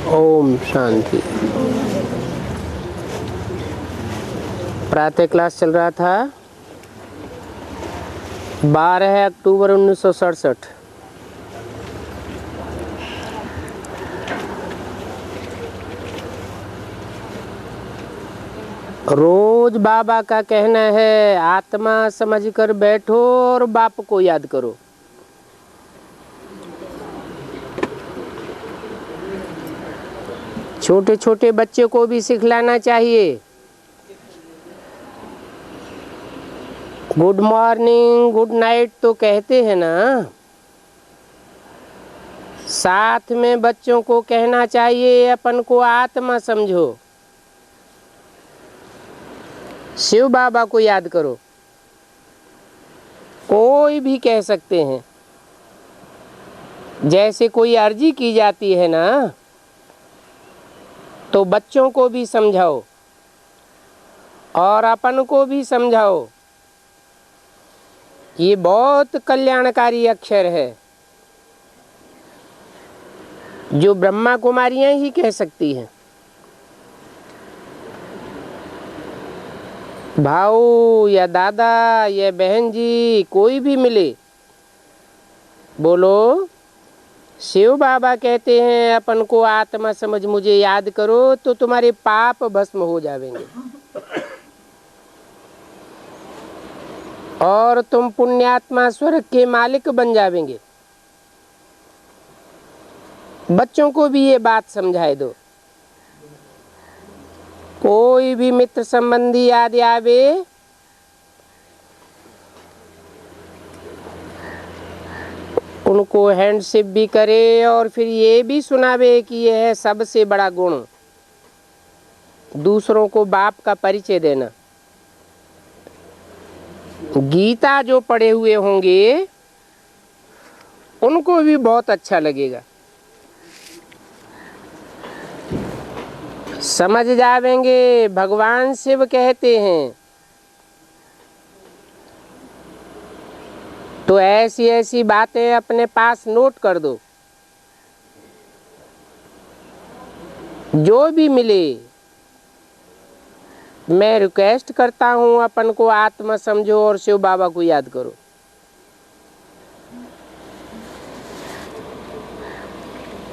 ओम शांति। प्रातः क्लास चल रहा था 12 अक्टूबर 1967। रोज बाबा का कहना है आत्मा समझकर बैठो और बाप को याद करो। छोटे छोटे बच्चे को भी सिखलाना चाहिए। गुड मॉर्निंग गुड नाइट तो कहते हैं ना, साथ में बच्चों को कहना चाहिए अपन को आत्मा समझो, शिव बाबा को याद करो। कोई भी कह सकते हैं, जैसे कोई अर्जी की जाती है ना, तो बच्चों को भी समझाओ और अपन को भी समझाओ। ये बहुत कल्याणकारी अक्षर है जो ब्रह्मा कुमारियां ही कह सकती हैं। भाऊ या दादा या बहन जी कोई भी मिले, बोलो शिव बाबा कहते हैं अपन को आत्मा समझ मुझे याद करो तो तुम्हारे पाप भस्म हो जाएंगे और तुम पुण्यात्मा स्वर्ग के मालिक बन जाएंगे। बच्चों को भी ये बात समझाए दो। कोई भी मित्र संबंधी याद आवे, उनको हैंडशिप भी करे और फिर ये भी सुनावे कि यह है सबसे बड़ा गुण, दूसरों को बाप का परिचय देना। गीता जो पढ़े हुए होंगे उनको भी बहुत अच्छा लगेगा, समझ जावेंगे। भगवान शिव कहते हैं तो ऐसी ऐसी बातें अपने पास नोट कर दो। जो भी मिले मैं रिक्वेस्ट करता हूँ अपन को आत्मा समझो और शिव बाबा को याद करो।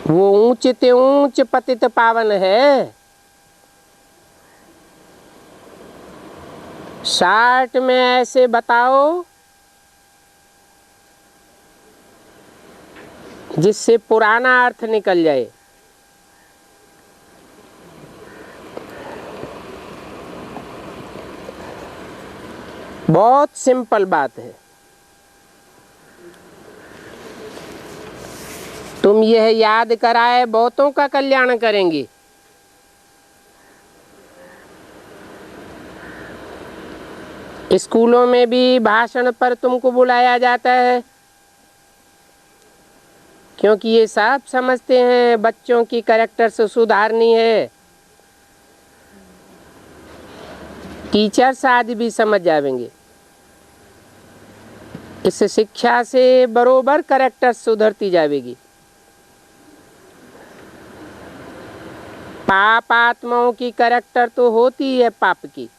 वो ऊंचते ऊंच पतित पावन है, 60 में ऐसे बताओ जिससे पुराना अर्थ निकल जाए। बहुत सिंपल बात है। तुम यह याद कराए बहुतों का कल्याण करेंगे। स्कूलों में भी भाषण पर तुमको बुलाया जाता है, क्योंकि ये सब समझते हैं बच्चों की कैरेक्टर से सुधारनी है। टीचर्स आदि भी समझ जाएंगे। इस शिक्षा से बरोबर कैरेक्टर सुधरती जाएगी। पाप आत्माओं की कैरेक्टर तो होती है पाप की,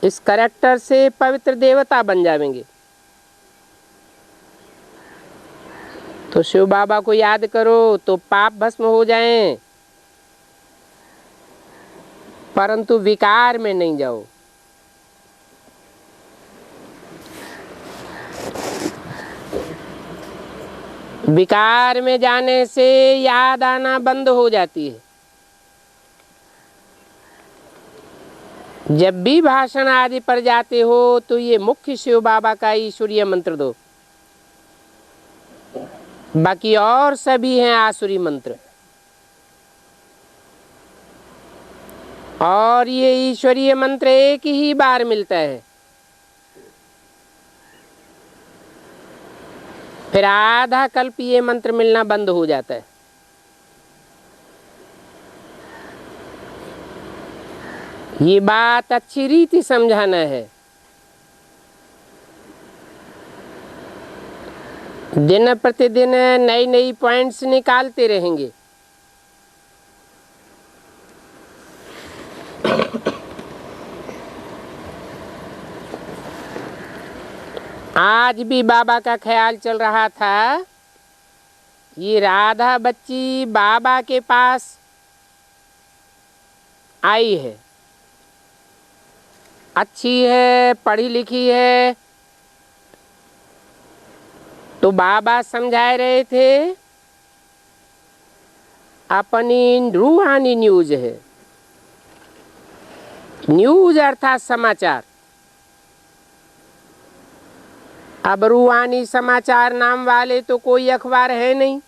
इस कैरेक्टर से पवित्र देवता बन जाएंगे। तो शिव बाबा को याद करो तो पाप भस्म हो जाएं, परंतु विकार में नहीं जाओ। विकार में जाने से याद आना बंद हो जाती है। जब भी भाषण आदि पर जाते हो तो ये मुख्य शिव बाबा का ईश्वरीय मंत्र दो, बाकी और सभी हैं आसुरी मंत्र। और ये ईश्वरीय मंत्र एक ही बार मिलता है, फिर आधा कल्प ये मंत्र मिलना बंद हो जाता है। ये बात अच्छी रीति समझाना है। दिन प्रतिदिन नई नई पॉइंट्स निकालते रहेंगे। आज भी बाबा का ख्याल चल रहा था, ये राधा बच्ची बाबा के पास आई है, अच्छी है, पढ़ी लिखी है, तो बाबा समझा रहे थे अपनी रूहानी न्यूज है। न्यूज अर्थात समाचार। अब रूहानी समाचार नाम वाले तो कोई अखबार है नहीं।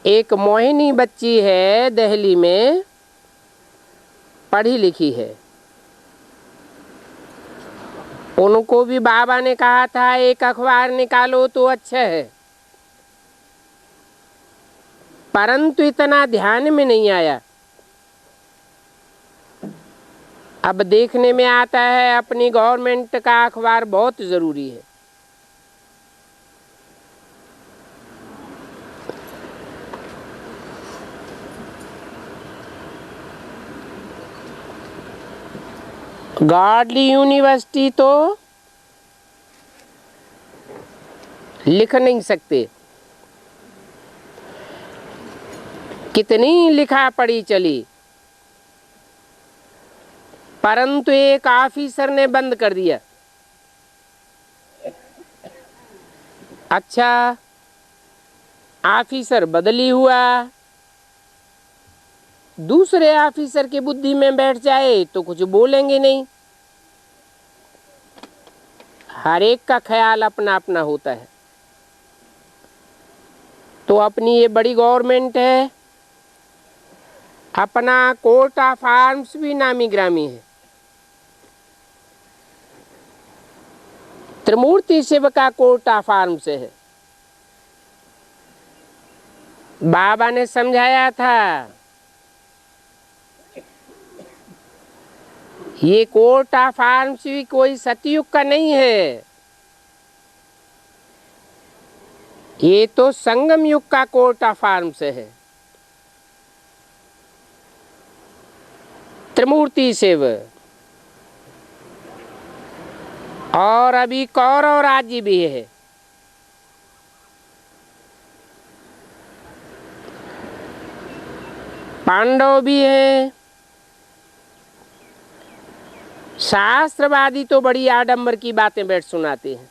एक मोहिनी बच्ची है, दिल्ली में, पढ़ी लिखी है। उनको भी बाबा ने कहा था एक अखबार निकालो तो अच्छा है, परंतु इतना ध्यान में नहीं आया। अब देखने में आता है अपनी गवर्नमेंट का अखबार बहुत ज़रूरी है। गॉडली यूनिवर्सिटी तो लिख नहीं सकते, कितनी लिखा पढ़ी चली, परंतु एक ऑफिसर ने बंद कर दिया। अच्छा, ऑफिसर बदली हुआ, दूसरे ऑफिसर की बुद्धि में बैठ जाए तो कुछ बोलेंगे नहीं। हर एक का ख्याल अपना अपना होता है। तो अपनी ये बड़ी गवर्नमेंट है, अपना कोर्ट ऑफ आर्म्स भी नामी ग्रामी है। त्रिमूर्ति शिव का कोर्ट ऑफ आर्म्स है। बाबा ने समझाया था ये कोर्ट ऑफ आर्म्स भी कोई सतयुग का नहीं है, ये तो संगम युग का कोर्ट ऑफ आर्म्स है। त्रिमूर्ति शिव और अभी कौरव राज्य भी है। पांडव भी है। शास्त्रवादी तो बड़ी आडंबर की बातें बैठ सुनाते हैं।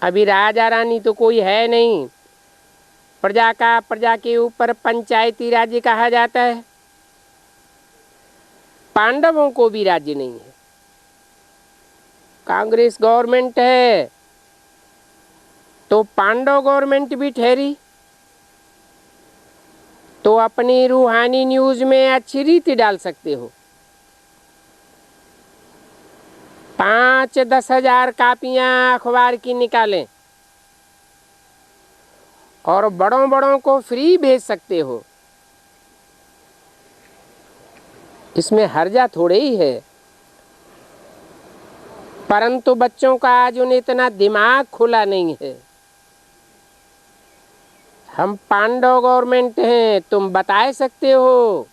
अभी राजा रानी तो कोई है नहीं, प्रजा के ऊपर पंचायती राज्य कहा जाता है। पांडवों को भी राज्य नहीं है, कांग्रेस गवर्नमेंट है तो पांडव गवर्नमेंट भी ठहरी। तो अपनी रूहानी न्यूज में अच्छी रीति डाल सकते हो। 5-10 हजार कापियां अखबार की निकालें और बड़ों बड़ों को फ्री भेज सकते हो, इसमें हर्जा थोड़े ही है। परंतु बच्चों का आज उन्हें इतना दिमाग खुला नहीं है। हम पांडव गवर्नमेंट हैं, तुम बता सकते हो।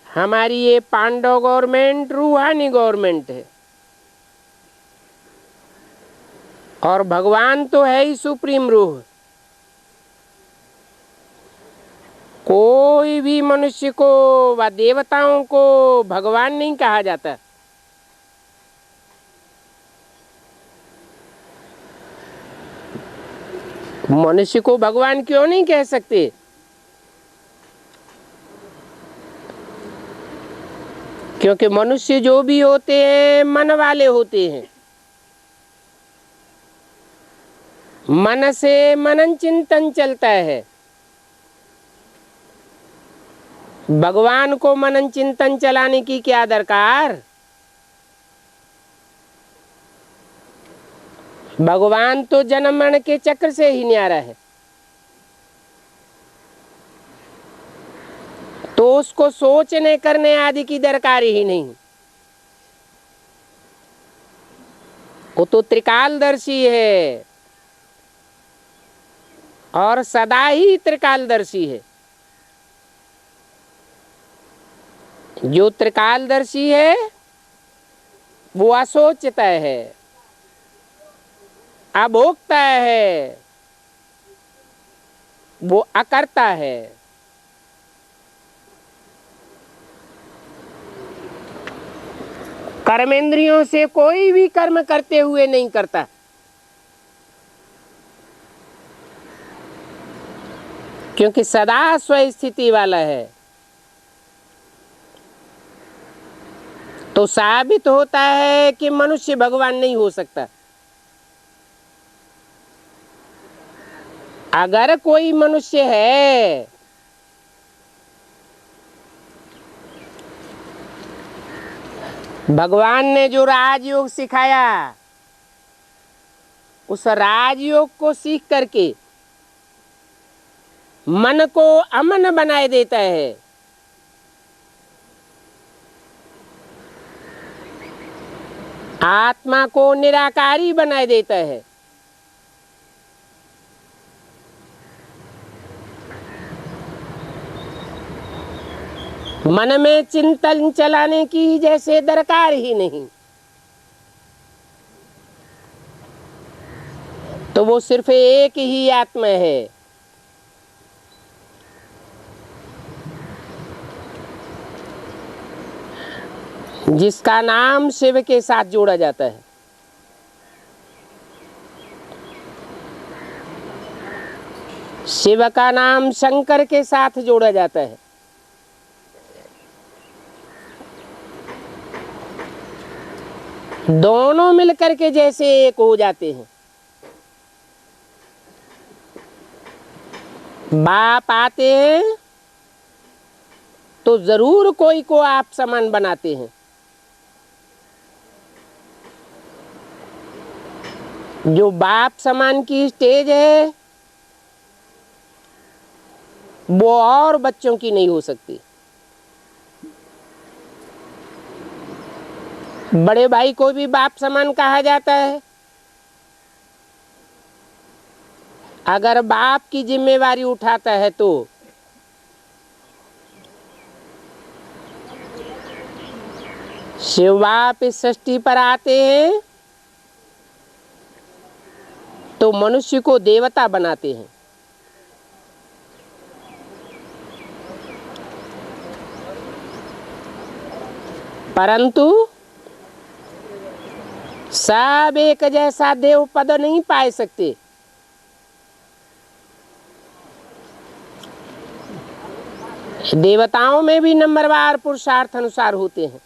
हमारी ये पांडव गवर्नमेंट रूहानी गवर्नमेंट है और भगवान तो है ही सुप्रीम रूह। कोई भी मनुष्य को व देवताओं को भगवान नहीं कहा जाता। मनुष्य को भगवान क्यों नहीं कह सकते? क्योंकि मनुष्य जो भी होते हैं मन वाले होते हैं। मन से मनन चिंतन चलता है। भगवान को मनन चिंतन चलाने की क्या दरकार? भगवान तो जन्म मरण के चक्र से ही न्यारा है, तो उसको सोचने करने आदि की दरकार ही नहीं। वो तो त्रिकालदर्शी है और सदा ही त्रिकालदर्शी है। जो त्रिकालदर्शी है वो अशोचित है, अभोक्ता है, वो अकर्ता है। कर्मेंद्रियों से कोई भी कर्म करते हुए नहीं करता। क्योंकि सदा स्वस्थिति वाला है। तो साबित होता है कि मनुष्य भगवान नहीं हो सकता। अगर कोई मनुष्य है भगवान ने जो राजयोग सिखाया उस राजयोग को सीख करके मन को अमन बनाए देता है, आत्मा को निराकारी बनाए देता है, मन में चिंतन चलाने की जैसे दरकार ही नहीं, तो वो सिर्फ एक ही आत्मा है। जिसका नाम शिव के साथ जोड़ा जाता है। शिव का नाम शंकर के साथ जोड़ा जाता है। दोनों मिलकर के जैसे एक हो जाते हैं। बाप आते हैं तो जरूर कोई को आप समान बनाते हैं। जो बाप समान की स्टेज है वो और बच्चों की नहीं हो सकती। बड़े भाई को भी बाप समान कहा जाता है। अगर बाप की जिम्मेवारी उठाता है तो शिव बाप इस सृष्टि पर आते हैं तो मनुष्य को देवता बनाते हैं। परंतु सब एक जैसा देव पद नहीं पाए सकते। देवताओं में भी नंबरवार पुरुषार्थ अनुसार होते हैं।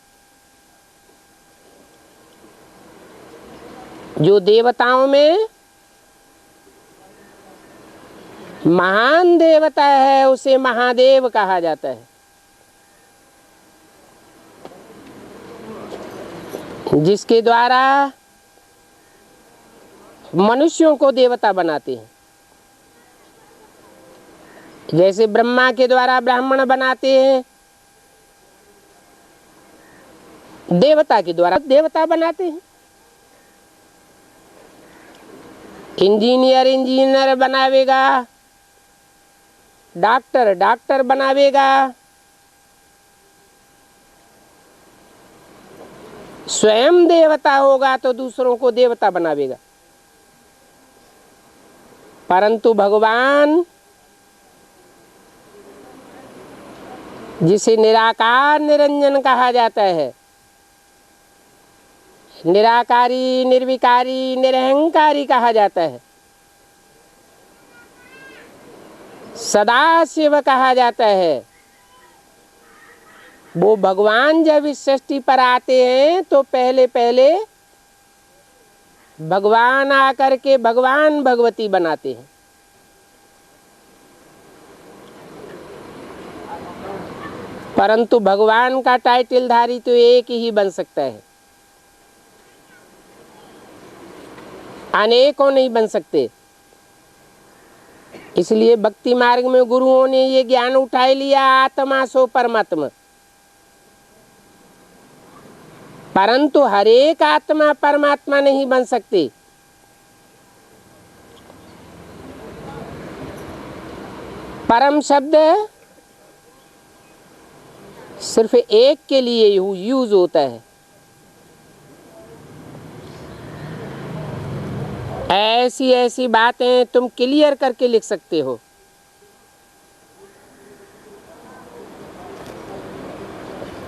जो देवताओं में महान देवता है उसे महादेव कहा जाता है। जिसके द्वारा मनुष्यों को देवता बनाते हैं। जैसे ब्रह्मा के द्वारा ब्राह्मण बनाते हैं, देवता के द्वारा देवता बनाते हैं। इंजीनियर बनावेगा, डॉक्टर बनावेगा, स्वयं देवता होगा तो दूसरों को देवता बनावेगा। परंतु भगवान जिसे निराकार निरंजन कहा जाता है, निराकारी निर्विकारी निरहंकारी कहा जाता है, सदाशिव कहा जाता है, वो भगवान जब इस सृष्टि पर आते हैं तो पहले पहले भगवान आकर के भगवान भगवती बनाते हैं। परंतु भगवान का टाइटल धारी तो एक ही बन सकता है, अनेकों नहीं बन सकते। इसलिए भक्ति मार्ग में गुरुओं ने ये ज्ञान उठा लिया, आत्मा सो परमात्मा। परंतु हर एक आत्मा परमात्मा नहीं बन सकती। परम शब्द सिर्फ एक के लिए यूज होता है। ऐसी ऐसी बातें तुम क्लियर करके लिख सकते हो।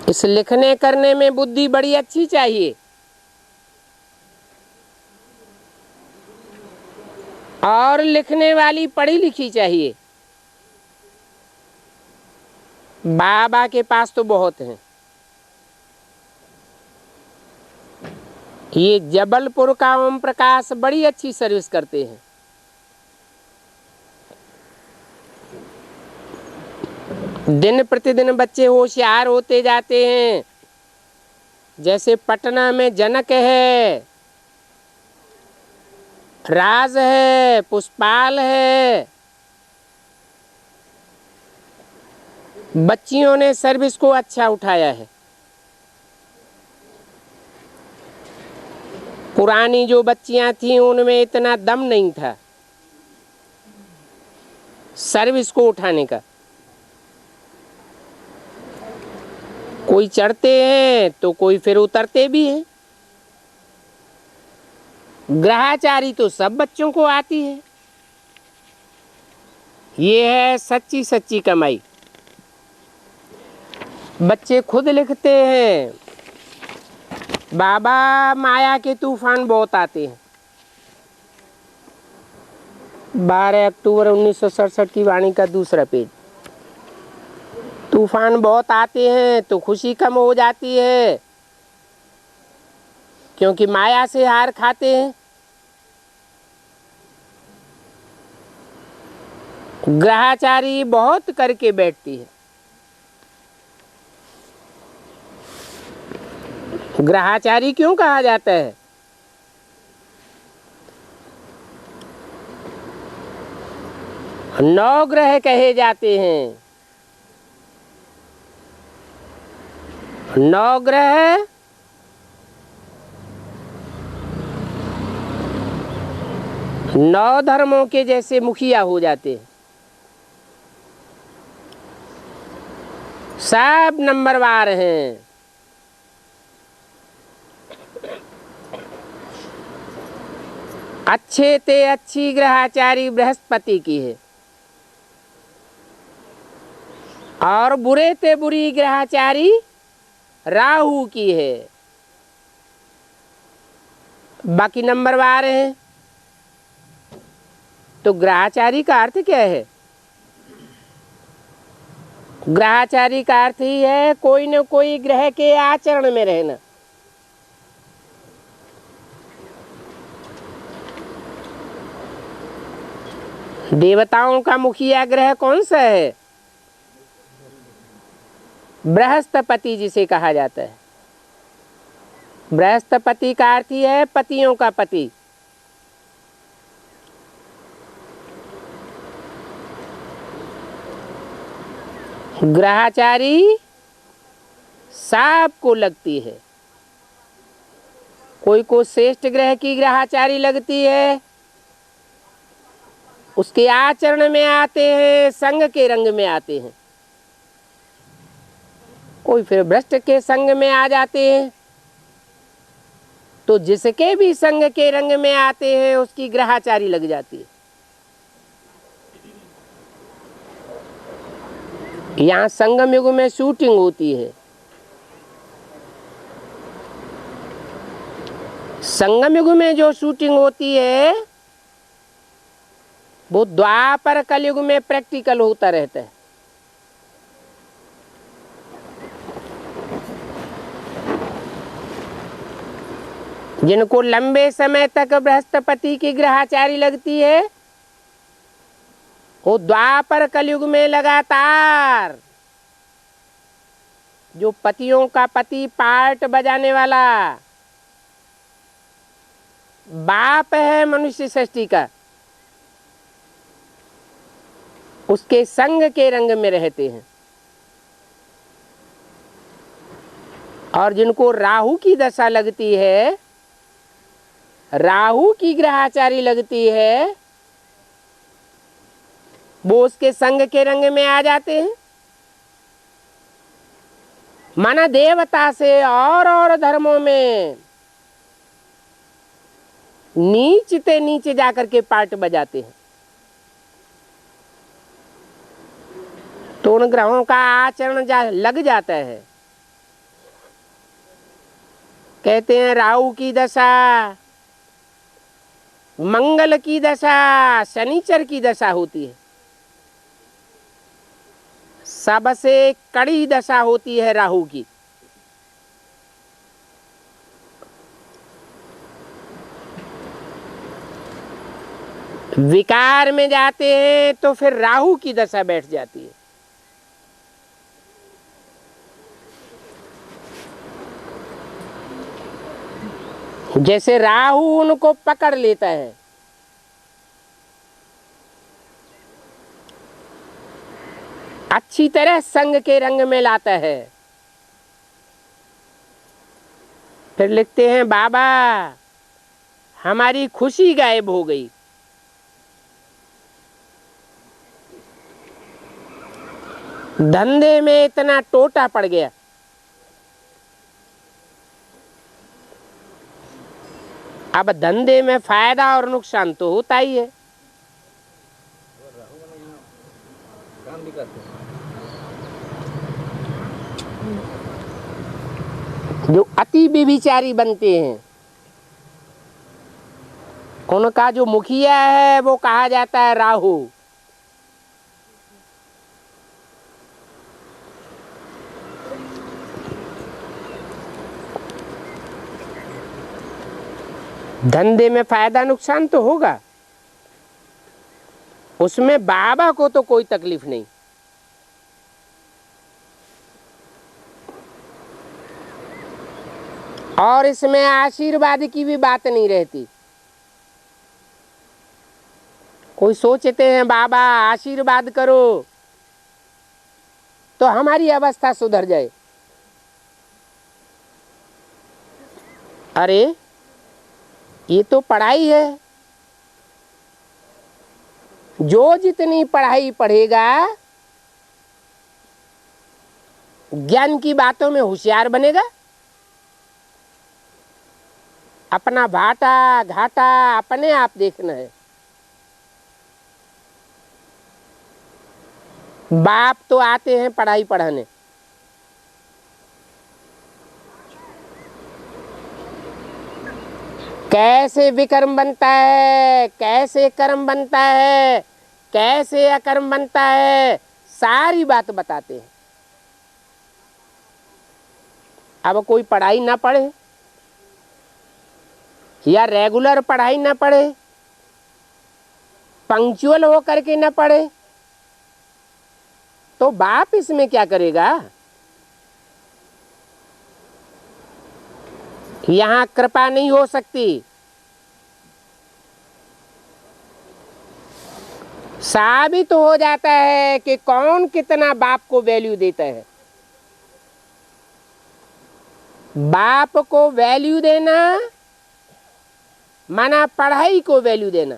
इस लिखने करने में बुद्धि बड़ी अच्छी चाहिए और लिखने वाली पढ़ी लिखी चाहिए। बाबा के पास तो बहुत हैं। ये जबलपुर का ओम प्रकाश बड़ी अच्छी सर्विस करते हैं। दिन प्रतिदिन बच्चे होशियार होते जाते हैं। जैसे पटना में जनक है, राज है, पुष्पाल है। बच्चियों ने सर्विस को अच्छा उठाया है। पुरानी जो बच्चियां थीं उनमें इतना दम नहीं था सर्विस को उठाने का। कोई चढ़ते हैं तो कोई फिर उतरते भी हैं। ग्रहाचारी तो सब बच्चों को आती है। ये है सच्ची सच्ची कमाई। बच्चे खुद लिखते हैं, बाबा माया के तूफान बहुत आते हैं। 12 अक्टूबर 1967 की वाणी का दूसरा पेज। तूफान बहुत आते हैं तो खुशी कम हो जाती है, क्योंकि माया से हार खाते हैं। ग्रहाचारी बहुत करके बैठती है। ग्रहाचारी क्यों कहा जाता है? नौ ग्रह कहे जाते हैं। नौ ग्रह नौ धर्मों के जैसे मुखिया हो जाते हैं। सब नंबरवार हैं। अच्छे ते अच्छी ग्रहाचारी बृहस्पति की है और बुरे ते बुरी ग्रहाचारी राहु की है। बाकी नंबरवार हैं। तो ग्रहाचारी का अर्थ क्या है? ग्रहाचारी का अर्थ ही है कोई न कोई ग्रह के आचरण में रहना। देवताओं का मुखिया ग्रह कौन सा है? बृहस्पति जिसे कहा जाता है। बृहस्पति का अर्थ ही है पतियों का पति। ग्रहाचारी सबको लगती है। कोई को श्रेष्ठ ग्रह की ग्रहाचारी लगती है, उसके आचरण में आते हैं, संग के रंग में आते हैं। कोई फिर भ्रष्ट के संग में आ जाते हैं। तो जिसके भी संग के रंग में आते हैं उसकी ग्रहाचारी लग जाती है। यहाँ संगम युग में शूटिंग होती है। संगम युग में जो शूटिंग होती है वो द्वापर कलयुग में प्रैक्टिकल होता रहता है। जिनको लंबे समय तक बृहस्पति की ग्रहाचारी लगती है वो द्वापर कलयुग में लगातार जो पतियों का पति पार्ट बजाने वाला बाप है मनुष्य सृष्टि का, उसके संग के रंग में रहते हैं। और जिनको राहु की दशा लगती है, राहु की ग्रहाचारी लगती है, वो उसके संग के रंग में आ जाते हैं। माना देवता से और धर्मों में नीचते नीचे जाकर के पार्ट बजाते हैं। तो उन ग्रहों का आचरण लग जाता है। कहते हैं राहु की दशा, मंगल की दशा, शनिचर की दशा होती है। सबसे कड़ी दशा होती है राहु की। विकार में जाते हैं तो फिर राहु की दशा बैठ जाती है। जैसे राहु उनको पकड़ लेता है, अच्छी तरह संग के रंग में लाता है। फिर लिखते हैं बाबा हमारी खुशी गायब हो गई। धंधे में इतना टोटा पड़ गया, अब धंधे में फायदा और नुकसान तो होता ही है। जो अति व्यभिचारी बनते हैं उनका जो मुखिया है वो कहा जाता है राहु। धंधे में फायदा नुकसान तो होगा, उसमें बाबा को तो कोई तकलीफ नहीं। और इसमें आशीर्वाद की भी बात नहीं रहती। कोई सोचते हैं बाबा आशीर्वाद करो तो हमारी अवस्था सुधर जाए। अरे ये तो पढ़ाई है, जो जितनी पढ़ाई पढ़ेगा ज्ञान की बातों में होशियार बनेगा। अपना भाटा घाटा अपने आप देखना है। बाप तो आते हैं पढ़ाई पढ़ाने, कैसे विकर्म बनता है, कैसे कर्म बनता है, कैसे अकर्म बनता है, सारी बात बताते हैं। अब कोई पढ़ाई ना पढ़े या रेगुलर पढ़ाई ना पढ़े, पंक्चुअल होकर के ना पढ़े, तो बाप इसमें क्या करेगा। यहां कृपा नहीं हो सकती। साबित हो जाता है कि कौन कितना बाप को वैल्यू देता है। बाप को वैल्यू देना माना पढ़ाई को वैल्यू देना।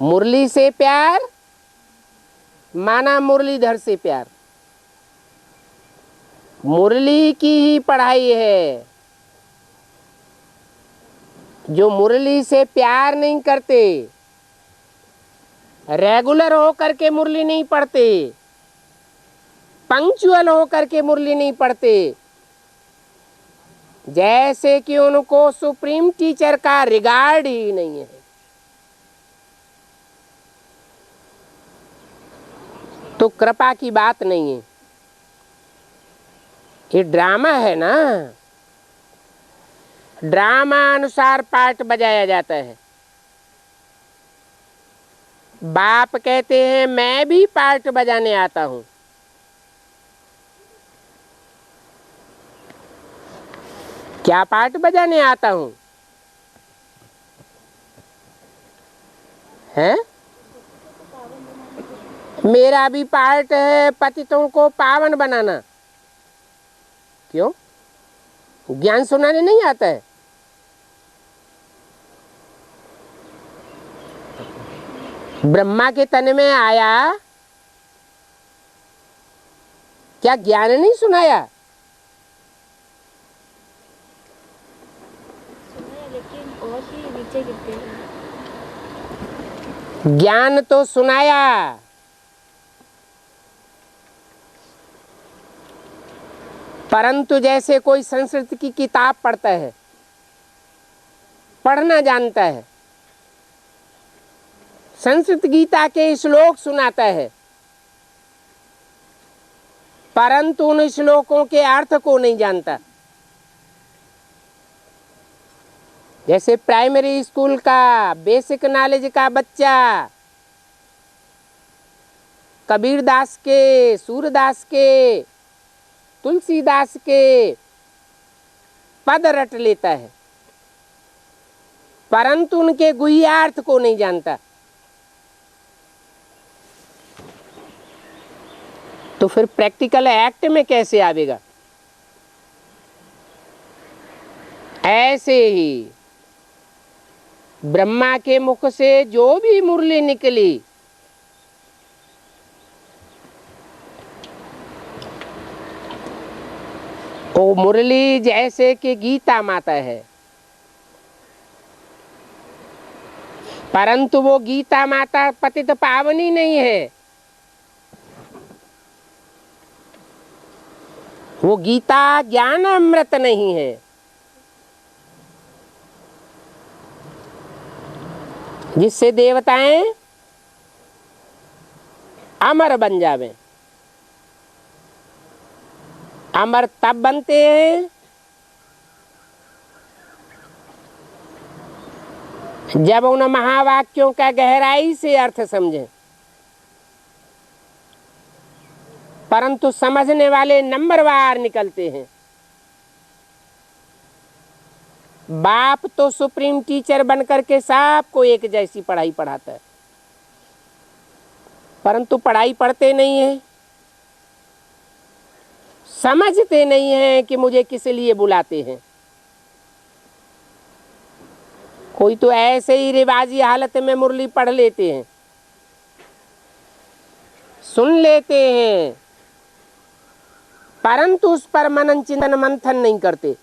मुरली से प्यार माना मुरलीधर से प्यार। मुरली की ही पढ़ाई है। जो मुरली से प्यार नहीं करते, रेगुलर होकर के मुरली नहीं पढ़ते, पंक्चुअल होकर के मुरली नहीं पढ़ते, जैसे कि उनको सुप्रीम टीचर का रिगार्ड ही नहीं है, तो कृपा की बात नहीं है। ये ड्रामा है ना, ड्रामा अनुसार पार्ट बजाया जाता है। बाप कहते हैं मैं भी पार्ट बजाने आता हूं। क्या पार्ट बजाने आता हूं? हैं? मेरा भी पार्ट है पतितों को पावन बनाना। क्यों, ज्ञान सुनाने नहीं आता है? ब्रह्मा के तन में आया, क्या ज्ञान नहीं सुनाया? सुनाया, लेकिन और ही नीचे गिरते हैं। ज्ञान तो सुनाया, परंतु जैसे कोई संस्कृत की किताब पढ़ता है, पढ़ना जानता है, संस्कृत गीता के श्लोक सुनाता है, परंतु उन श्लोकों के अर्थ को नहीं जानता। जैसे प्राइमरी स्कूल का बेसिक नॉलेज का बच्चा कबीरदास के, सूरदास के, तुलसीदास के पद रट लेता है, परंतु उनके गुह्यार्थ को नहीं जानता। तो फिर प्रैक्टिकल एक्ट में कैसे आवेगा? ऐसे ही ब्रह्मा के मुख से जो भी मुरली निकली, वो मुरली जैसे कि गीता माता है, परंतु वो गीता माता पतित पावनी नहीं है। वो गीता ज्ञान अमृत नहीं है। जिससे देवताएं अमर बन जावें। अमर तब बनते हैं जब उन महावाक्यों का गहराई से अर्थ समझें, परंतु समझने वाले नंबरवार निकलते हैं। बाप तो सुप्रीम टीचर बनकर के सबको एक जैसी पढ़ाई पढ़ाता है, परंतु पढ़ाई पढ़ते नहीं है, समझते नहीं है कि मुझे किस लिए बुलाते हैं। कोई तो ऐसे ही रिवाजी हालत में मुरली पढ़ लेते हैं, सुन लेते हैं, परंतु उस पर मनन चिंतन मंथन नहीं करते।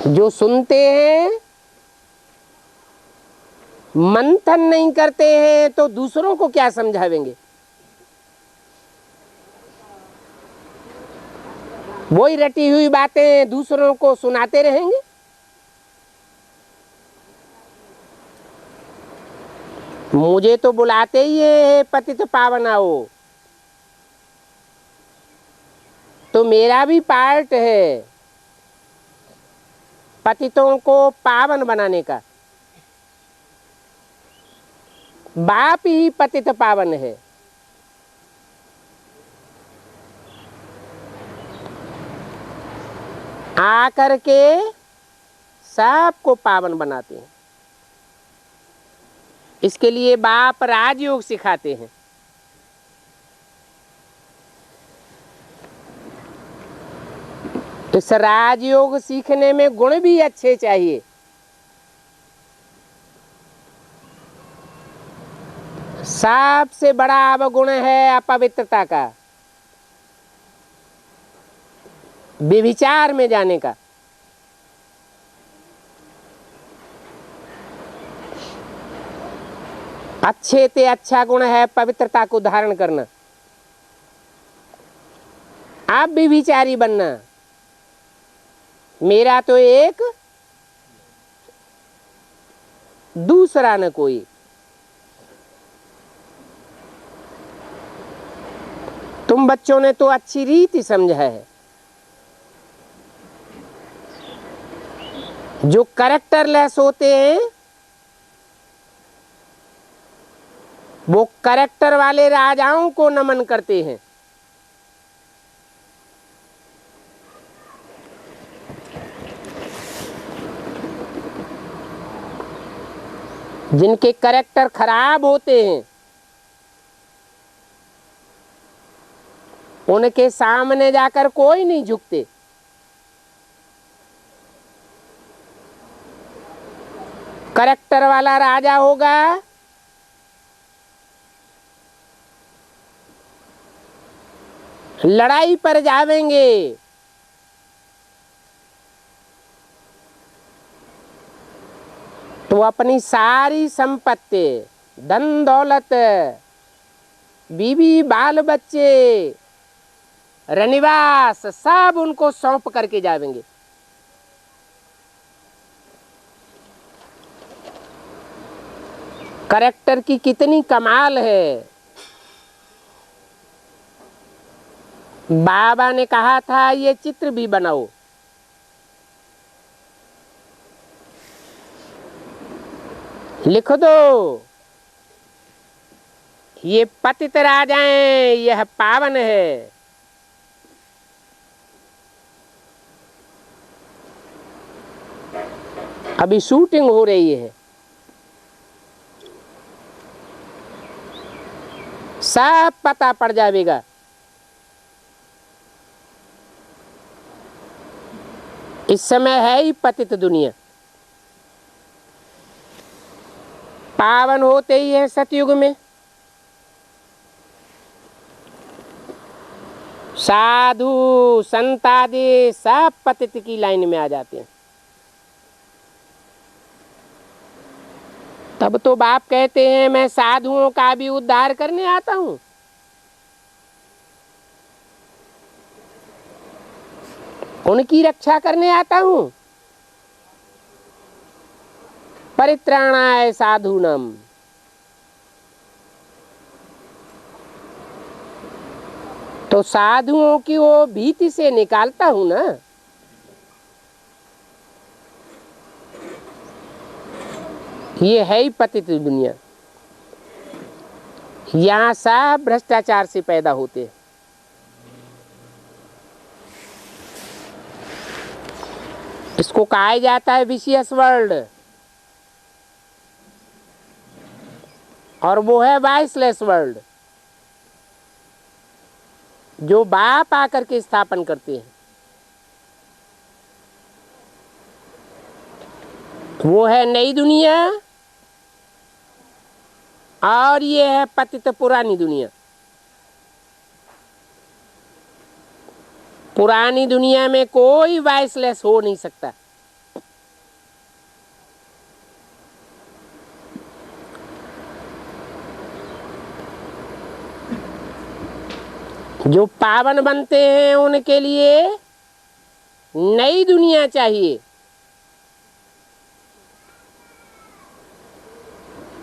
जो सुनते हैं मंथन नहीं करते हैं तो दूसरों को क्या समझावेंगे? वही रटी हुई बातें दूसरों को सुनाते रहेंगे। मुझे तो बुलाते ही है पतित पावन आओ, तो मेरा भी पार्ट है पतितों को पावन बनाने का। बाप ही पतित पावन है। आकर के सबको पावन बनाते हैं। इसके लिए बाप राजयोग सिखाते हैं। इस राजयोग सीखने में गुण भी अच्छे चाहिए। सबसे बड़ा अवगुण है अपवित्रता का, व्यभिचार में जाने का। अच्छे से अच्छा गुण है पवित्रता को धारण करना। आप व्यभिचारी बनना, मेरा तो एक दूसरा न कोई। तुम बच्चों ने तो अच्छी रीति समझा है। जो कैरेक्टरलेस होते हैं वो कैरेक्टर वाले राजाओं को नमन करते हैं। जिनके कैरेक्टर खराब होते हैं उनके सामने जाकर कोई नहीं झुकते। करेक्टर वाला राजा होगा लड़ाई पर जावेंगे, तो अपनी सारी संपत्ति, धन दौलत, बीवी बाल बच्चे, रनिवास सब उनको सौंप करके जावेंगे। करेक्टर की कितनी कमाल है। बाबा ने कहा था ये चित्र भी बनाओ। लिख दो, ये पतित राजाएं, यह पावन है। अभी शूटिंग हो रही है, सब पता पड़ जाएगा। इस समय है ही पतित दुनिया, पावन होते ही है सतयुग में। साधु संत आदि सब पतित की लाइन में आ जाते हैं। तब तो बाप कहते हैं मैं साधुओं का भी उद्धार करने आता हूं। उनकी रक्षा करने आता हूं। परित्राणाय साधूनाम। तो साधुओं की वो भीति से निकालता हूं ना। ये है ही पतित दुनिया। यहां सब भ्रष्टाचार से पैदा होते हैं। इसको कहा जाता है विशियस वर्ल्ड, और वो है वाइसलेस वर्ल्ड, जो बाप आकर के स्थापन करते हैं। वो है नई दुनिया और ये है पतित पुरानी दुनिया। पुरानी दुनिया में कोई वाइसलेस हो नहीं सकता। जो पावन बनते हैं उनके लिए नई दुनिया चाहिए।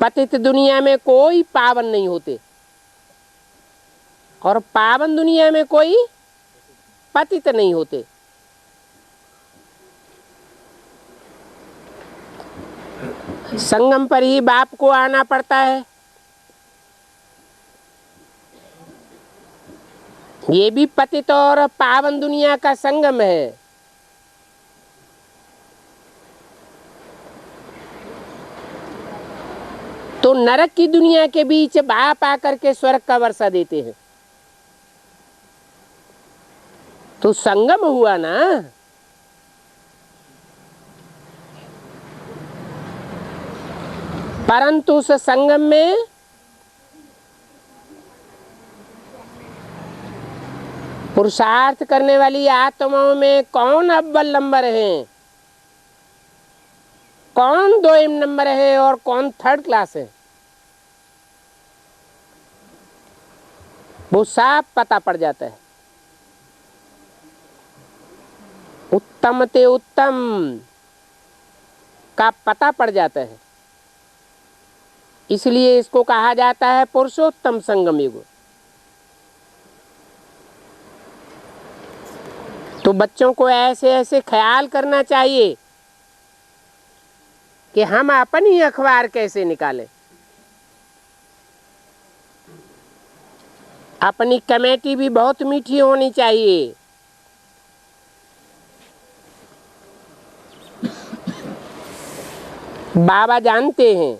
पतित दुनिया में कोई पावन नहीं होते और पावन दुनिया में कोई पतित नहीं होते। संगम पर ही बाप को आना पड़ता है। ये भी पतित और पावन दुनिया का संगम है। तो नरक की दुनिया के बीच बाप आकर के स्वर्ग का वर्षा देते हैं। तो संगम हुआ ना। परंतु उस संगम में पुरुषार्थ करने वाली आत्माओं में कौन अव्वल नंबर है, कौन 2 नंबर है और कौन 3rd क्लास है, वो साफ पता पड़ जाता है। उत्तम ते उत्तम का पता पड़ जाता है। इसलिए इसको कहा जाता है पुरुषोत्तम संगम युग। तो बच्चों को ऐसे ऐसे ख्याल करना चाहिए कि हम अपन ही अखबार कैसे निकालें। अपनी कमेटी भी बहुत मीठी होनी चाहिए। बाबा जानते हैं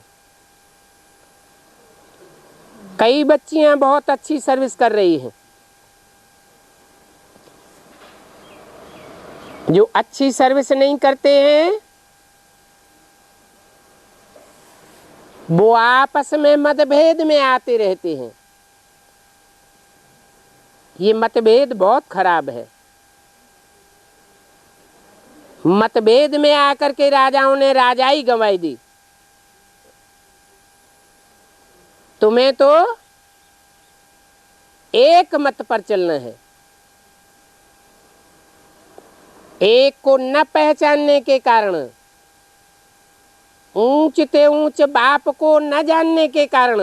कई बच्चियां बहुत अच्छी सर्विस कर रही हैं, जो अच्छी सर्विस नहीं करते हैं वो आपस में मतभेद में आते रहते हैं। ये मतभेद बहुत खराब है। मतभेद में आकर के राजाओं ने राजाई गंवाई दी। तुम्हें तो एक मत पर चलना है। एक को न पहचानने के कारण, ऊंच ते ऊंच बाप को न जानने के कारण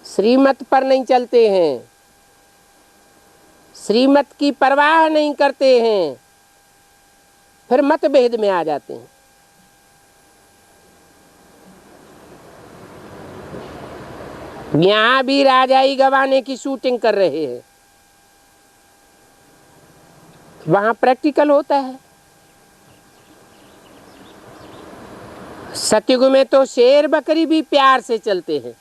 श्रीमत पर नहीं चलते हैं, श्रीमत की परवाह नहीं करते हैं, फिर मतभेद में आ जाते हैं। यहां भी राजाई गंवाने की शूटिंग कर रहे हैं। वहां प्रैक्टिकल होता है। सतयुग में तो शेर बकरी भी प्यार से चलते हैं।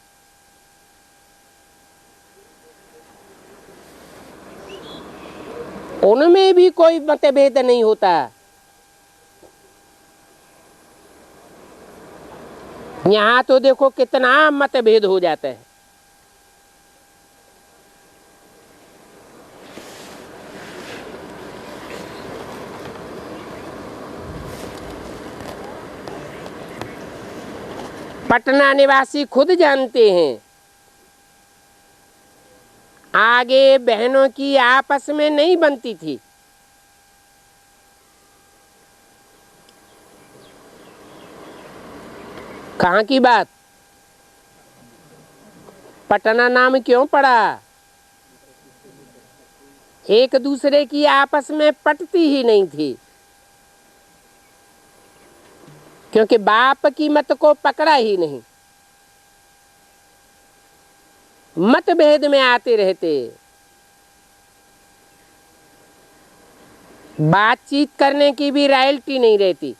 उनमें भी कोई मतभेद नहीं होता। यहां तो देखो कितना मतभेद हो जाता है। पटना निवासी खुद जानते हैं, आगे बहनों की आपस में नहीं बनती थी। कहाँ की बात? पटना नाम क्यों पड़ा? एक दूसरे की आपस में पटती ही नहीं थी, क्योंकि बाप की मत को पकड़ा ही नहीं। मतभेद में आते रहते, बातचीत करने की भी रॉयल्टी नहीं रहती।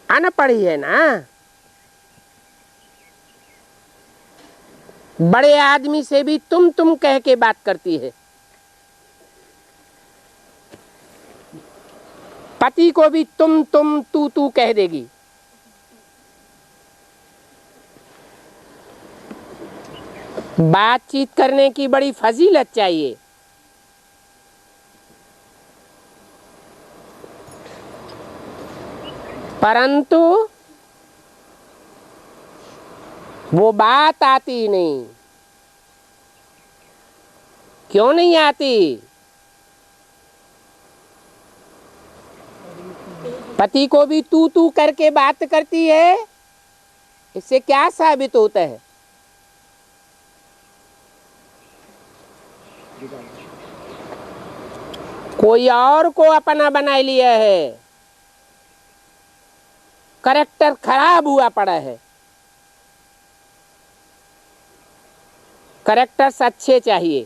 अनपढ़ ही है ना। बड़े आदमी से भी तुम कह के बात करती है। पति को भी तुम तू कह देगी। बातचीत करने की बड़ी फजीलत चाहिए। परंतु वो बात आती ही नहीं। क्यों नहीं आती? पति को भी तू करके बात करती है। इससे क्या साबित होता है? कोई और को अपना बना लिया है। कैरेक्टर खराब हुआ पड़ा है। कैरेक्टर्स अच्छे चाहिए।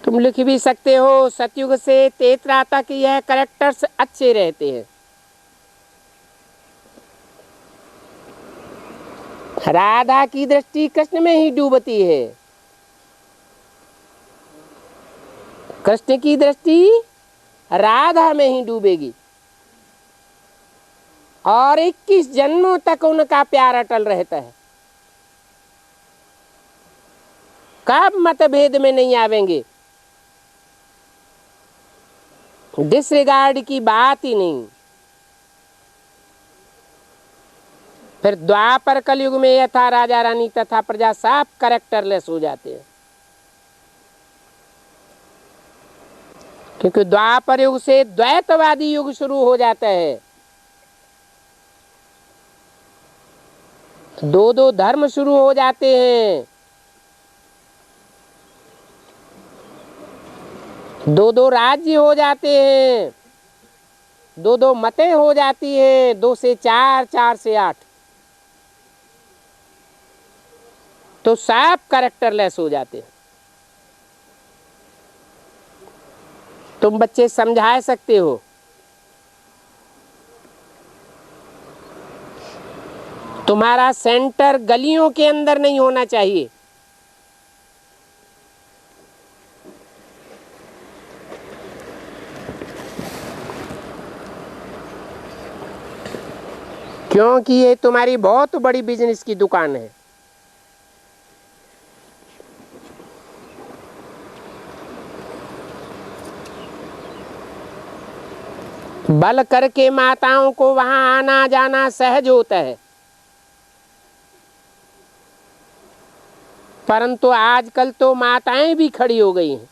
तुम लिख भी सकते हो, सतयुग से तेतरा तक यह कैरेक्टर्स अच्छे रहते हैं। राधा की दृष्टि कृष्ण में ही डूबती है। कृष्ण की दृष्टि राधा में ही डूबेगी और 21 जन्मों तक उनका प्यार अटल रहता है। कब मतभेद में नहीं आवेंगे? डिसरिगार्ड की बात ही नहीं। फिर द्वापर कलयुग में यथा राजा रानी तथा प्रजा सब कैरेक्टरलेस हो जाते हैं, क्योंकि द्वापर युग से द्वैतवादी युग शुरू हो जाता है। दो धर्म शुरू हो जाते हैं, दो राज्य हो जाते हैं, दो मतें हो जाती हैं, 2 से 4, 4 से 8। तो सब कैरेक्टरलेस हो जाते हैं। तुम बच्चे समझा सकते हो। तुम्हारा सेंटर गलियों के अंदर नहीं होना चाहिए। क्योंकि ये तुम्हारी बहुत बड़ी बिजनेस की दुकान है। बल करके माताओं को वहां आना जाना सहज होता है, परंतु आजकल तो माताएं भी खड़ी हो गई हैं।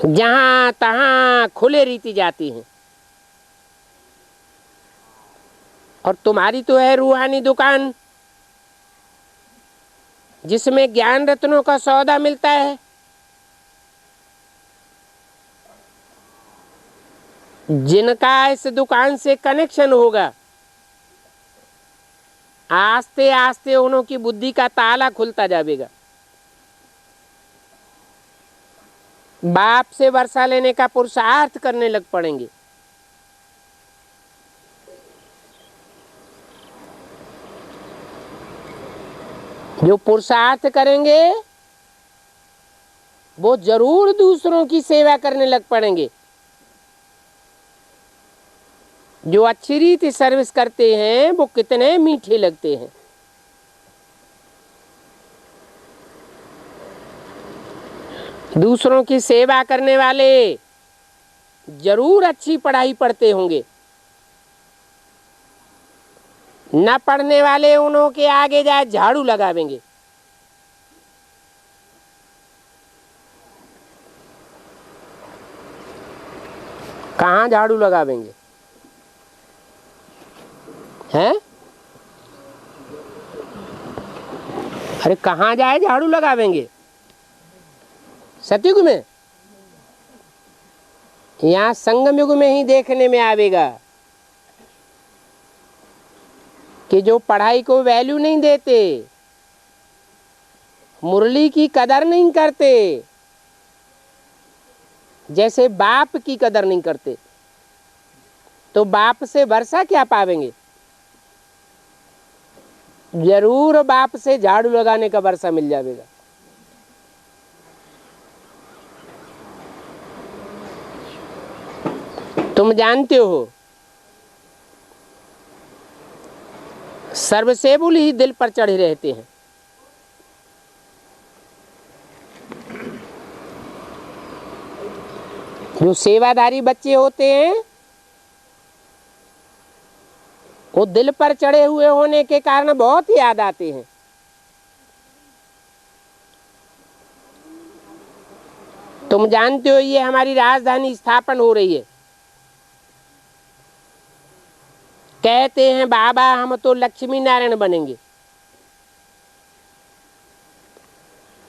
जहां तहां खुले रीति जाती हैं। और तुम्हारी तो है रूहानी दुकान, जिसमें ज्ञान रत्नों का सौदा मिलता है। जिनका इस दुकान से कनेक्शन होगा, आस्ते आस्ते उन्हों की बुद्धि का ताला खुलता जाएगा। बाप से वर्षा लेने का पुरुषार्थ करने लग पड़ेंगे। जो पुरुषार्थ करेंगे वो जरूर दूसरों की सेवा करने लग पड़ेंगे। जो अच्छी रीति सर्विस करते हैं वो कितने मीठे लगते हैं। दूसरों की सेवा करने वाले जरूर अच्छी पढ़ाई पढ़ते होंगे। न पढ़ने वाले उन्हों के आगे जाए झाड़ू लगावेंगे। कहाँ झाड़ू लगावेंगे हैं? अरे कहाँ जाए झाड़ू लगावेंगे? सतयुग में? यहाँ संगम युग में ही देखने में आवेगा कि जो पढ़ाई को वैल्यू नहीं देते, मुरली की कदर नहीं करते, जैसे बाप की कदर नहीं करते, तो बाप से वर्षा क्या पावेंगे? जरूर बाप से झाड़ू लगाने का वर्षा मिल जाएगा। तुम जानते हो सर्वसेबुल ही दिल पर चढ़े रहते हैं। जो सेवादारी बच्चे होते हैं वो दिल पर चढ़े हुए होने के कारण बहुत याद आते हैं। तुम जानते हो ये हमारी राजधानी स्थापन हो रही है। कहते हैं बाबा हम तो लक्ष्मी नारायण बनेंगे,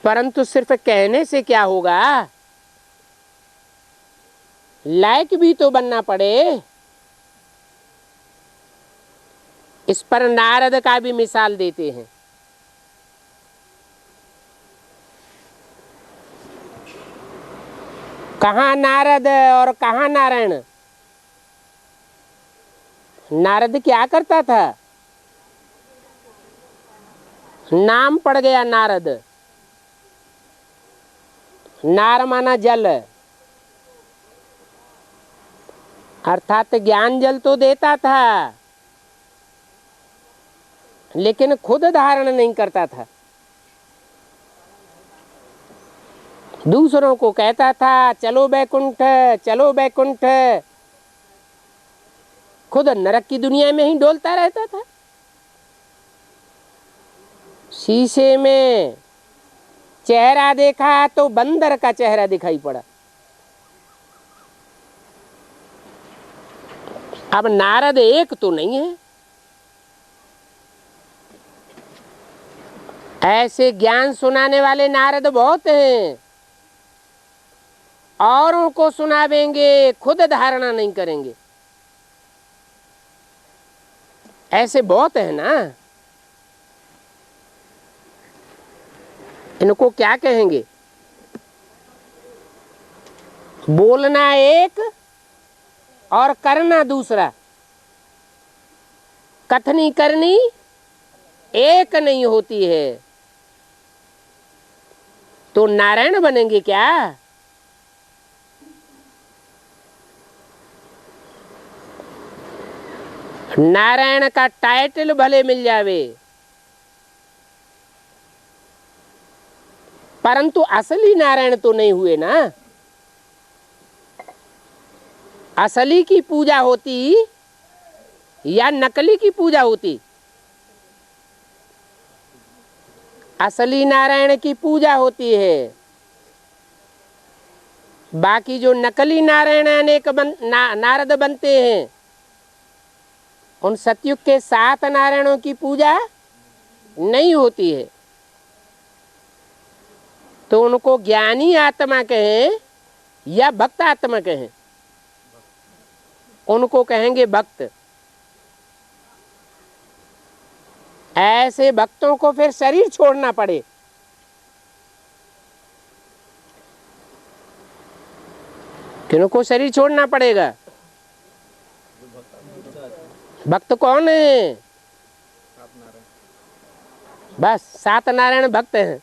परंतु सिर्फ कहने से क्या होगा? लायक भी तो बनना पड़े। इस पर नारद का भी मिसाल देते हैं। कहाँ नारद और कहाँ नारायण? नारद क्या करता था? नाम पड़ गया नारद। नार माना जल, अर्थात ज्ञान जल तो देता था, लेकिन खुद धारण नहीं करता था। दूसरों को कहता था चलो बैकुंठ, चलो बैकुंठ, खुद नरक की दुनिया में ही डोलता रहता था। शीशे में चेहरा देखा तो बंदर का चेहरा दिखाई पड़ा। अब नारद एक तो नहीं है। ऐसे ज्ञान सुनाने वाले नारद बहुत हैं। औरों को सुनावेंगे, खुद धारणा नहीं करेंगे। ऐसे बहुत है ना। इनको क्या कहेंगे? बोलना एक और करना दूसरा। कथनी करनी एक नहीं होती है। तो नारायण बनेंगे क्या? नारायण का टाइटल भले मिल जावे, परंतु असली नारायण तो नहीं हुए ना। असली की पूजा होती या नकली की पूजा होती? असली नारायण की पूजा होती है। बाकी जो नकली नारायण अनेक नारद बनते हैं, उन सतयुग के 7 नारायणों की पूजा नहीं होती है। तो उनको ज्ञानी आत्मा कहें या भक्त आत्मा कहें? उनको कहेंगे भक्त। ऐसे भक्तों को फिर शरीर छोड़ना पड़े, किनको शरीर छोड़ना पड़ेगा? भक्त कौन है? बस 7 नारायण भक्त हैं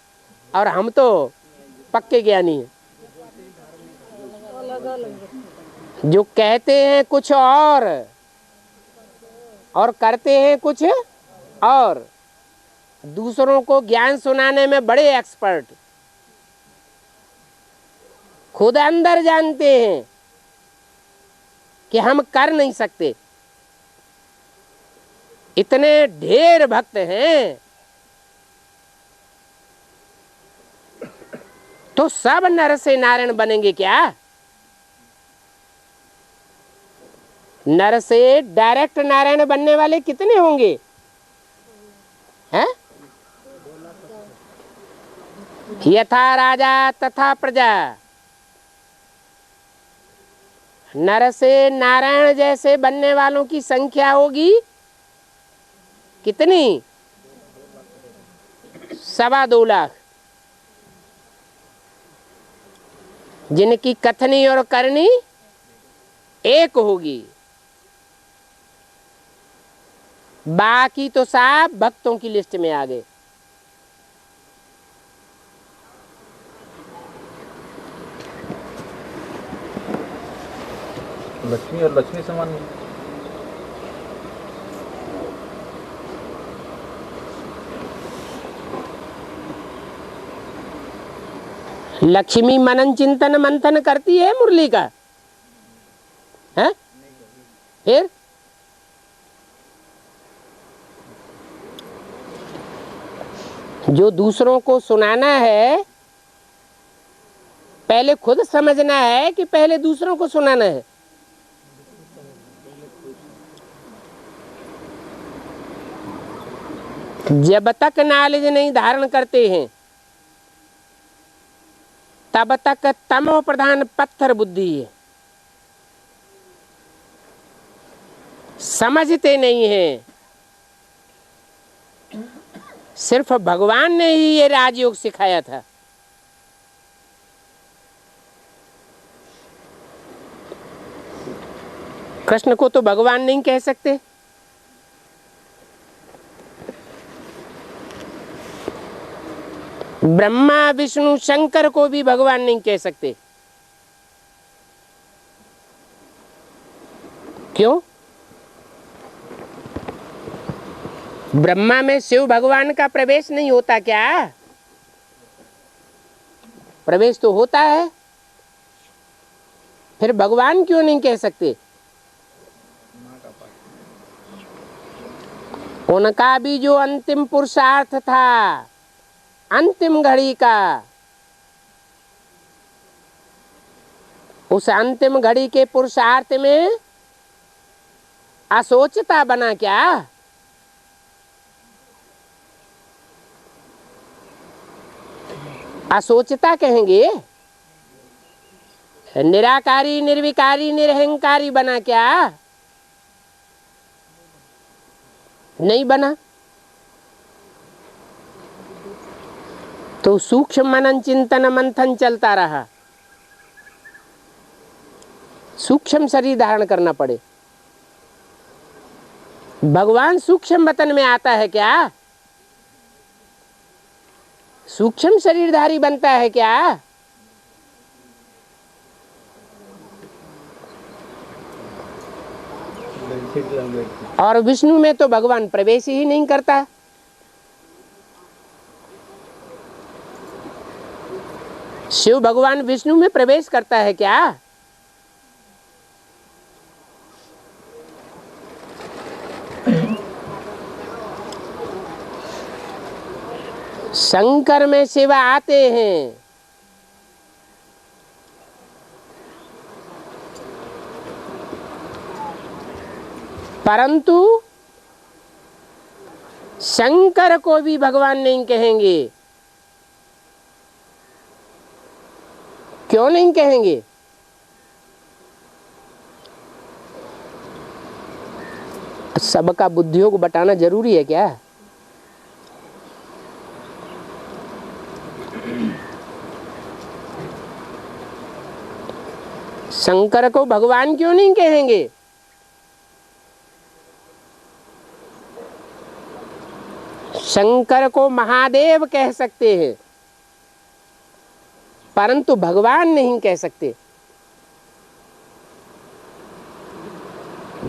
और हम तो पक्के ज्ञानी हैं, जो कहते हैं कुछ और करते हैं कुछ और। दूसरों को ज्ञान सुनाने में बड़े एक्सपर्ट, खुद अंदर जानते हैं कि हम कर नहीं सकते। इतने ढेर भक्त हैं तो सब नर से नारायण बनेंगे क्या? नर से डायरेक्ट नारायण बनने वाले कितने होंगे? हैं? यथा राजा तथा प्रजा। नर से नारायण जैसे बनने वालों की संख्या होगी कितनी? 2.25 लाख, जिनकी कथनी और करनी एक होगी। बाकी तो सब भक्तों की लिस्ट में आ गए। लक्ष्मी और लक्ष्मी समान। लक्ष्मी मनन चिंतन मंथन करती है मुरली का, है? फिर जो दूसरों को सुनाना है, पहले खुद समझना है कि पहले दूसरों को सुनाना है। जब तक नॉलेज नहीं धारण करते हैं तब तक तमो प्रधान पत्थर बुद्धि है, समझते नहीं हैं। सिर्फ भगवान ने ही ये राजयोग सिखाया था। कृष्ण को तो भगवान नहीं कह सकते, ब्रह्मा विष्णु शंकर को भी भगवान नहीं कह सकते। क्यों? ब्रह्मा में शिव भगवान का प्रवेश नहीं होता क्या? प्रवेश तो होता है, फिर भगवान क्यों नहीं कह सकते? उनका भी जो अंतिम पुरुषार्थ था, अंतिम घड़ी का, उस अंतिम घड़ी के पुरुषार्थ में असोचता बना क्या? असोचता कहेंगे? निराकारी निर्विकारी निरहंकारी बना क्या? नहीं बना। तो सूक्ष्म मनन चिंतन मंथन चलता रहा, सूक्ष्म शरीर धारण करना पड़े। भगवान सूक्ष्म वतन में आता है क्या? सूक्ष्म शरीरधारी बनता है क्या? और विष्णु में तो भगवान प्रवेश ही नहीं करता। शिव भगवान विष्णु में प्रवेश करता है क्या? शंकर में शिव आते हैं, परंतु शंकर को भी भगवान नहीं कहेंगे। क्यों नहीं कहेंगे? सबका बुद्धियों को बताना जरूरी है क्या? शंकर को भगवान क्यों नहीं कहेंगे? शंकर को महादेव कह सकते हैं, परंतु भगवान नहीं कह सकते,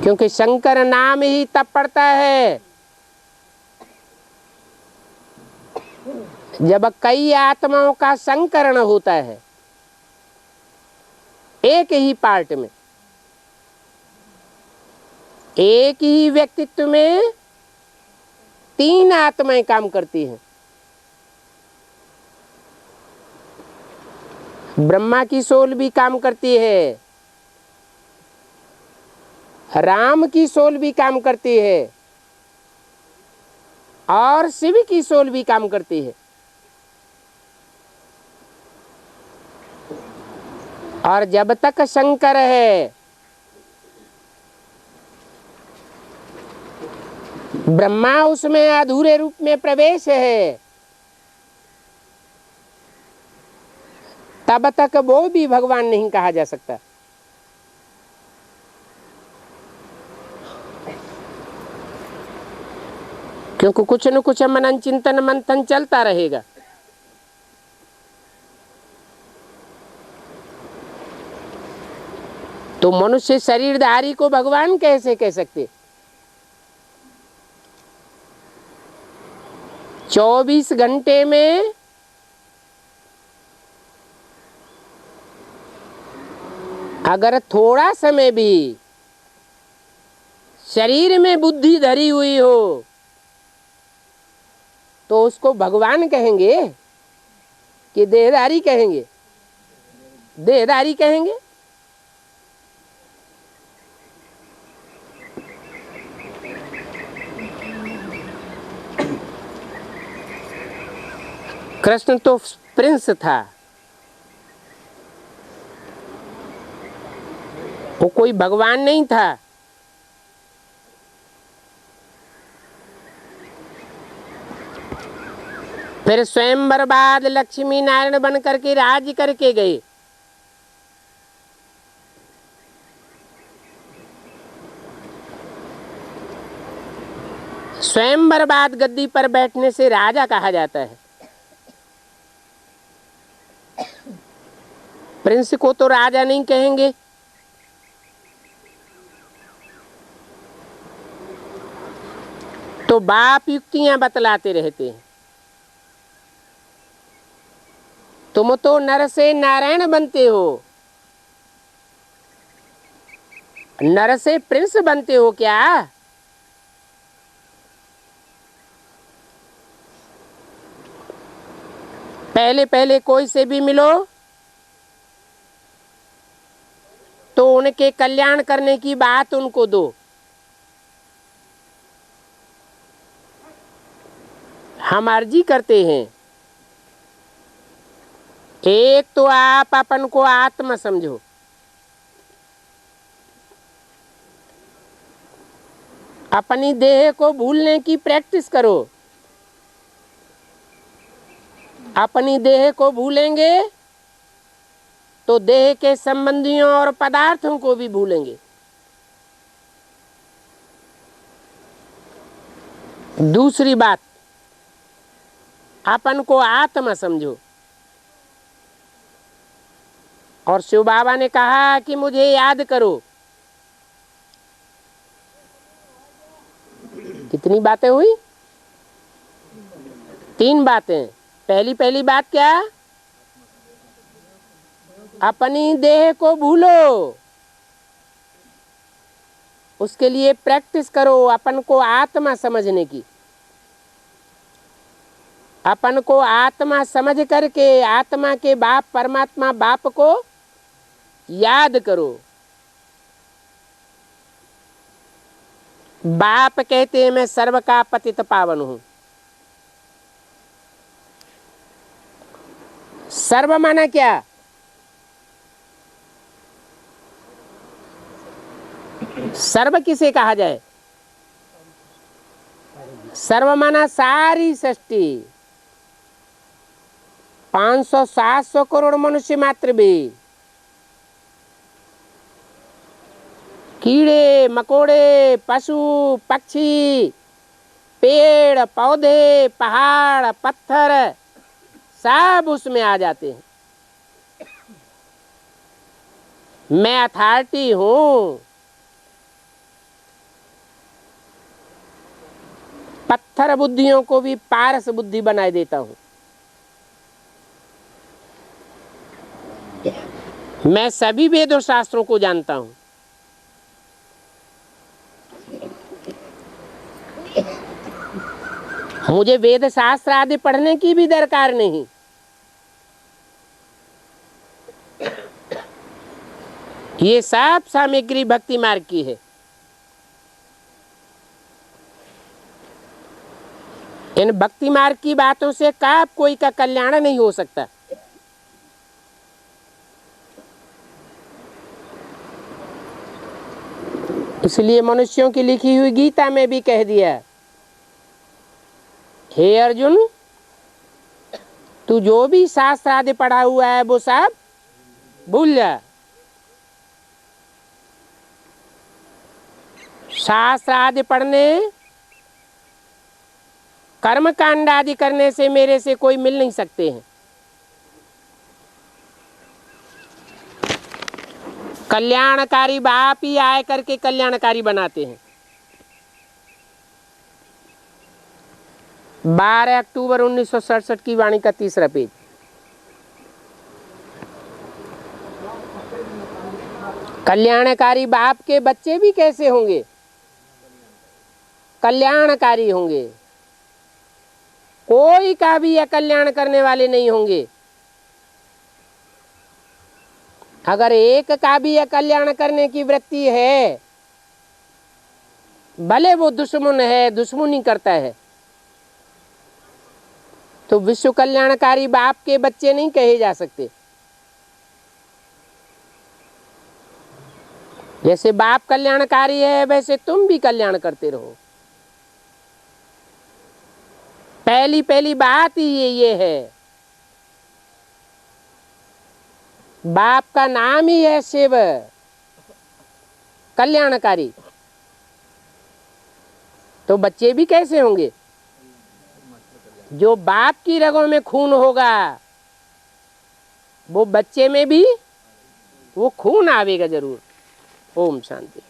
क्योंकि शंकर नाम ही तब पड़ता है जब कई आत्माओं का संकरण होता है एक ही पार्ट में, एक ही व्यक्तित्व में तीन आत्माएं काम करती हैं। ब्रह्मा की सोल भी काम करती है, राम की सोल भी काम करती है, और शिव की सोल भी काम करती है। और जब तक शंकर है, ब्रह्मा उसमें अधूरे रूप में प्रवेश है, तब तक वो भी भगवान नहीं कहा जा सकता। क्योंकि कुछ न कुछ मनन चिंतन मंथन चलता रहेगा। तो मनुष्य शरीरधारी को भगवान कैसे कह सकते? 24 घंटे में अगर थोड़ा समय भी शरीर में बुद्धि धरी हुई हो तो उसको भगवान कहेंगे कि देहधारी कहेंगे? देहधारी कहेंगे। कृष्ण तो प्रिंस था, वो कोई भगवान नहीं था। फिर स्वयंवर बाद लक्ष्मी नारायण बन करके राज करके गए। स्वयंवर बाद गद्दी पर बैठने से राजा कहा जाता है। प्रिंस को तो राजा नहीं कहेंगे। तो बाप युक्तियां बतलाते रहते हैं, तुम तो नर से नारायण बनते हो, नर से प्रिंस बनते हो क्या? पहले पहले कोई से भी मिलो तो उनके कल्याण करने की बात उनको दो। हम अर्जी करते हैं, एक तो आप अपन को आत्मा समझो, अपनी देह को भूलने की प्रैक्टिस करो। अपनी देह को भूलेंगे तो देह के संबंधियों और पदार्थों को भी भूलेंगे। दूसरी बात, अपन को आत्मा समझो। और शिव बाबा ने कहा कि मुझे याद करो। कितनी बातें हुई? 3 बातें। पहली बात क्या? अपनी देह को भूलो, उसके लिए प्रैक्टिस करो अपन को आत्मा समझने की। अपन को आत्मा समझ करके आत्मा के बाप परमात्मा बाप को याद करो। बाप कहते हैं मैं सर्व का पतित पावन हूं। सर्व माना क्या? सर्व किसे कहा जाए? सर्व माना सारी सृष्टि। 500-700 करोड़ मनुष्य मात्र भी, कीड़े मकोड़े, पशु पक्षी, पेड़ पौधे, पहाड़ पत्थर, सब उसमें आ जाते हैं। मैं अथॉरिटी हूं। पत्थर बुद्धियों को भी पारस बुद्धि बनाए देता हूं। मैं सभी वेदों शास्त्रों को जानता हूं। मुझे वेद शास्त्र आदि पढ़ने की भी दरकार नहीं। ये सब सामग्री भक्ति मार्ग की है। इन भक्ति मार्ग की बातों से कब कोई का कल्याण नहीं हो सकता। इसलिए मनुष्यों की लिखी हुई गीता में भी कह दिया, हे अर्जुन, तू जो भी शास्त्र आदि पढ़ा हुआ है वो सब भूल जा। शास्त्र आदि पढ़ने, कर्म कांड आदि करने से मेरे से कोई मिल नहीं सकते हैं। कल्याणकारी बाप ही आए करके कल्याणकारी बनाते हैं। 12 अक्टूबर 1967 की वाणी का 3रा पेज। कल्याणकारी बाप के बच्चे भी कैसे होंगे? कल्याणकारी होंगे। कोई का भी अकल्याण करने वाले नहीं होंगे। अगर एक का भी अकल्याण करने की वृत्ति है, भले वो दुश्मन है, दुश्मनी करता है, तो विश्व कल्याणकारी बाप के बच्चे नहीं कहे जा सकते। जैसे बाप कल्याणकारी है वैसे तुम भी कल्याण करते रहो। पहली बात ही ये है, बाप का नाम ही है शिव कल्याणकारी। तो बच्चे भी कैसे होंगे? जो बाप की रगों में खून होगा वो बच्चे में भी वो खून आवेगा जरूर। ओम शांति।